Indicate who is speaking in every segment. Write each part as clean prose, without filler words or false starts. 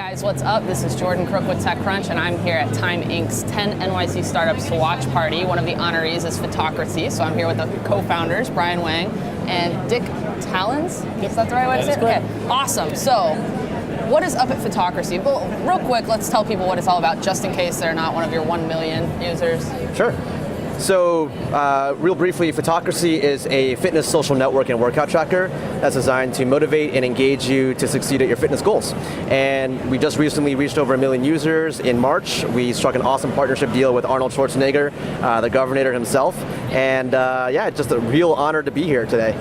Speaker 1: guys, what's up? This is Jordan Crook with TechCrunch, and I'm here at Time Inc.'s 10 NYC Startups to Watch party. One of the honorees is Fitocracy, so I'm here with the co-founders, Brian Wang and Dick Talons. Is that the right way to say it? Okay, awesome. So, what is up at Fitocracy? Well, real quick, let's tell people what it's all about, just in case they're not one of your 1 million users.
Speaker 2: Sure. So, real briefly, Fitocracy is a fitness social network and workout tracker that's designed to motivate and engage you to succeed at your fitness goals. And we just recently reached over 1 million users in March. We struck an awesome partnership deal with Arnold Schwarzenegger, the governor himself. And yeah, it's just a real honor to be here today.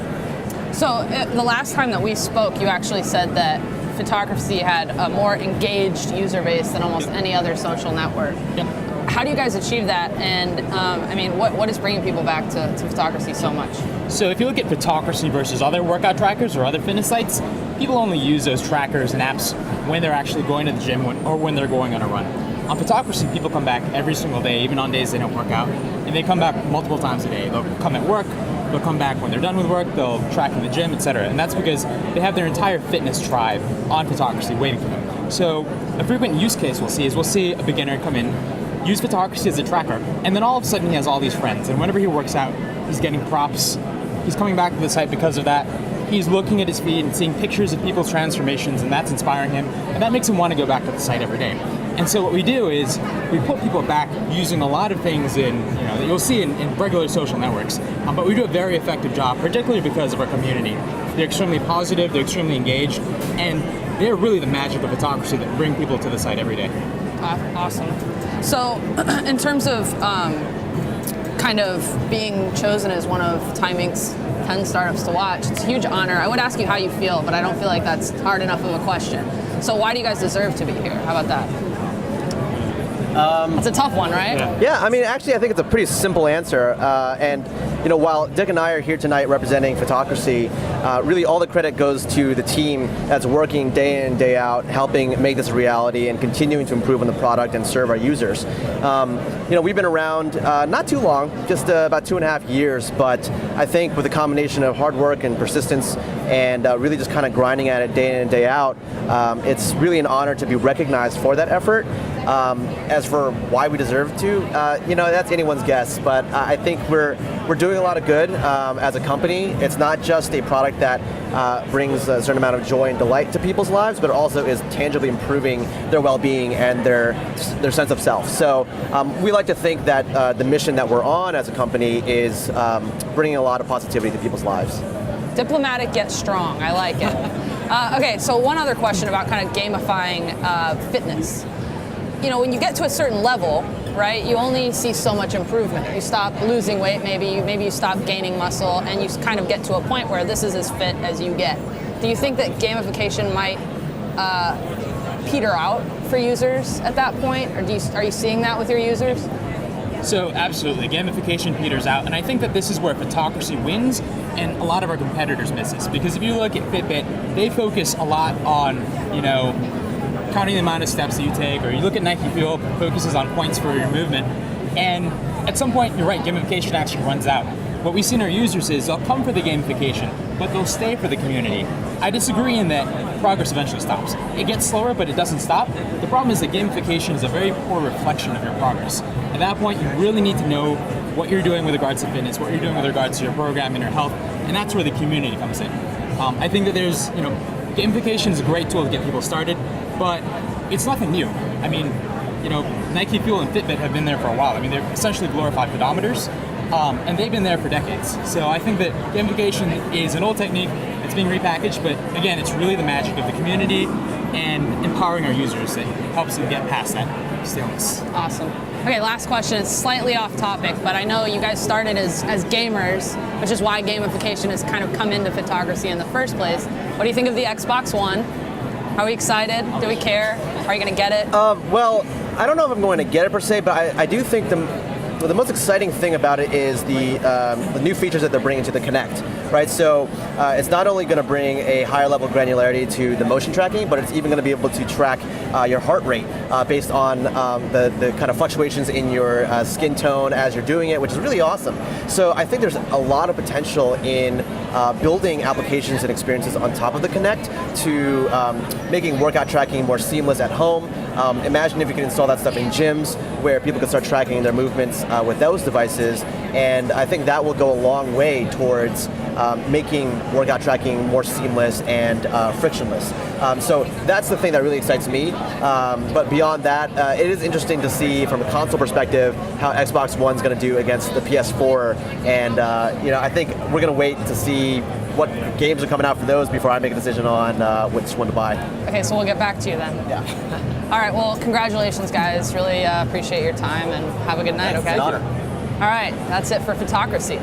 Speaker 1: So, the last time that we spoke, you actually said that Fitocracy had a more engaged user base than almost any other social network.
Speaker 3: Yep.
Speaker 1: How do you guys achieve that? And I mean, what is bringing people back to Fitocracy so much?
Speaker 3: So if you look at Fitocracy versus other workout trackers or other fitness sites, people only use those trackers and apps when they're actually going to the gym or when they're going on a run. On Fitocracy, people come back every single day, even on days they don't work out, and they come back multiple times a day. They'll come at work, they'll come back when they're done with work, they'll track in the gym, etc. And that's because they have their entire fitness tribe on Fitocracy waiting for them. So a frequent use case we'll see a beginner come in, use Fitocracy as a tracker, and then all of a sudden he has all these friends, and whenever he works out, he's getting props. He's coming back to the site because of that. He's looking at his feed and seeing pictures of people's transformations, and that's inspiring him, and that makes him want to go back to the site every day. And so what we do is we put people back using a lot of things that you'll see in regular social networks, but we do a very effective job, particularly because of our community. They're extremely positive, they're extremely engaged, and they're really the magic of Fitocracy that bring people to the site every day.
Speaker 1: Awesome. So, in terms of kind of being chosen as one of Time Inc.'s 10 startups to watch, it's a huge honor. I would ask you how you feel, but I don't feel like that's hard enough of a question. So why do you guys deserve to be here? How about that? It's a tough one, right?
Speaker 2: Yeah, I mean, actually, I think it's a pretty simple answer. And while Dick and I are here tonight representing Fitocracy, really all the credit goes to the team that's working day in, day out, helping make this a reality and continuing to improve on the product and serve our users. We've been around not too long, just about 2.5 years, but I think with a combination of hard work and persistence and really just kind of grinding at it day in and day out, it's really an honor to be recognized for that effort. As for why we deserve to, that's anyone's guess, but I think we're doing a lot of good as a company. It's not just a product that brings a certain amount of joy and delight to people's lives, but it also is tangibly improving their well-being and their sense of self. So we like to think that the mission that we're on as a company is bringing a lot of positivity to people's lives.
Speaker 1: Diplomatic yet strong, I like it. Okay, so one other question about kind of gamifying fitness. When you get to a certain level, right, you only see so much improvement. You stop losing weight, maybe you stop gaining muscle, and you kind of get to a point where this is as fit as you get. Do you think that gamification might peter out for users at that point, or are you seeing that with your users?
Speaker 3: So absolutely, gamification peters out, and I think that this is where Fitocracy wins and a lot of our competitors misses. Because if you look at Fitbit, they focus a lot on, counting the amount of steps that you take, or you look at Nike Fuel, focuses on points for your movement, and at some point, you're right, gamification actually runs out. What we see in our users is they'll come for the gamification, but they'll stay for the community. I disagree in that progress eventually stops. It gets slower, but it doesn't stop. The problem is that gamification is a very poor reflection of your progress. At that point, you really need to know what you're doing with regards to fitness, what you're doing with regards to your program and your health, and that's where the community comes in. I think that there's, gamification is a great tool to get people started, but it's nothing new. I mean, Nike Fuel and Fitbit have been there for a while. I mean, they're essentially glorified pedometers, and they've been there for decades. So I think that gamification is an old technique. It's being repackaged, but again, it's really the magic of the community and empowering our users that helps them get past that stillness.
Speaker 1: Awesome. Okay, last question. It's slightly off topic, but I know you guys started as gamers, which is why gamification has kind of come into Fitocracy in the first place. What do you think of the Xbox One? Are we excited? Do we care? Are you going to get it?
Speaker 2: Well, I don't know if I'm going to get it per se, but I do think the most exciting thing about it is the new features that they're bringing to the Kinect, right? So it's not only going to bring a higher level of granularity to the motion tracking, but it's even going to be able to track your heart rate based on the kind of fluctuations in your skin tone as you're doing it, which is really awesome. So I think there's a lot of potential in building applications and experiences on top of the Kinect to making workout tracking more seamless at home. Imagine if you could install that stuff in gyms where people can start tracking their movements with those devices, and I think that will go a long way towards making workout tracking more seamless and frictionless. So that's the thing that really excites me. But beyond that, it is interesting to see from a console perspective how Xbox One's going to do against the PS4, and I think we're going to wait to see what games are coming out for those before I make a decision on which one to buy.
Speaker 1: Okay, so we'll get back to you then.
Speaker 2: Yeah.
Speaker 1: All right, well, congratulations, guys. Really appreciate your time, and have a good night, okay?
Speaker 2: It's an honor.
Speaker 1: All right, that's it for Fitocracy.